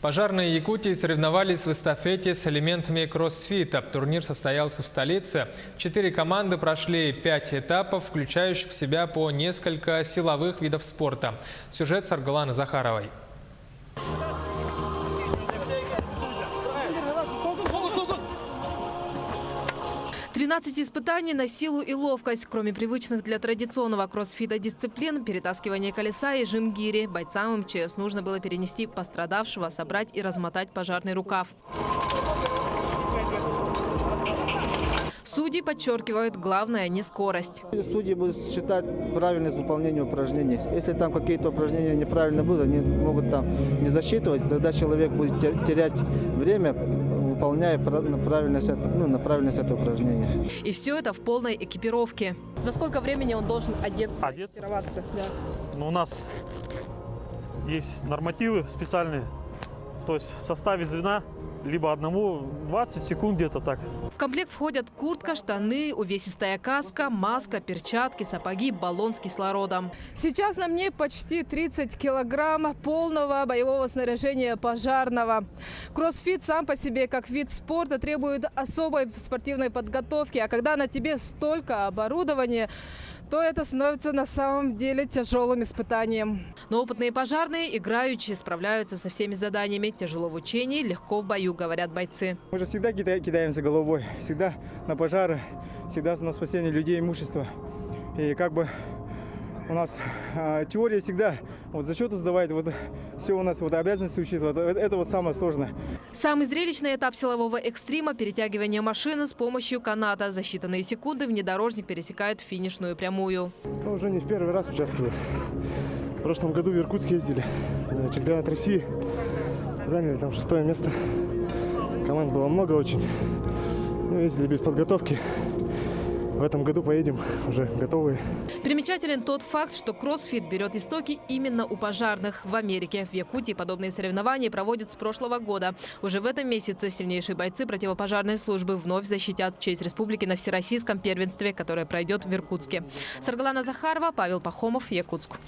Пожарные Якутии соревновались в эстафете с элементами кроссфита. Турнир состоялся в столице. 4 команды прошли 5 этапов, включающих в себя по несколько силовых видов спорта. Сюжет Саргаланы Захаровой. 13 испытаний на силу и ловкость. Кроме привычных для традиционного кроссфита дисциплин, перетаскивание колеса и жим гири, бойцам МЧС нужно было перенести пострадавшего, собрать и размотать пожарный рукав. Судьи подчеркивают, главное не скорость. Судьи будут считать правильность выполнения упражнений. Если там какие-то упражнения неправильно будут, они могут там не засчитывать, тогда человек будет терять время, выполняя на правильность этого упражнения. И все это в полной экипировке. За сколько времени он должен одеться? Экипироваться, да. Но у нас есть нормативы специальные, то есть в составе звена либо одному 20 секунд где-то так. В комплект входят куртка, штаны, увесистая каска, маска, перчатки, сапоги, баллон с кислородом. Сейчас на мне почти 30 килограмм полного боевого снаряжения пожарного. Кроссфит сам по себе как вид спорта требует особой спортивной подготовки. А когда на тебе столько оборудования, то это становится на самом деле тяжелым испытанием. Но опытные пожарные играючи справляются со всеми заданиями. Тяжело в учении, легко в бою, говорят бойцы. Мы же всегда кидаемся головой, всегда на пожары, всегда на спасение людей, имущества. И как бы у нас теория всегда зачеты сдавать, все у нас обязанности учитывать, это самое сложное. Самый зрелищный этап силового экстрима – перетягивание машины с помощью каната. За считанные секунды внедорожник пересекает финишную прямую. Уже не в первый раз участвую. В прошлом году в Иркутск ездили на чемпионат России, заняли там 6-е место. Команд было много очень, ездили без подготовки. В этом году поедем уже готовые. Примечателен тот факт, что кроссфит берет истоки именно у пожарных. В Америке, в Якутии подобные соревнования проводят с прошлого года. Уже в этом месяце сильнейшие бойцы противопожарной службы вновь защитят честь республики на всероссийском первенстве, которое пройдет в Иркутске. Саргалана Захарова, Павел Пахомов, Якутск.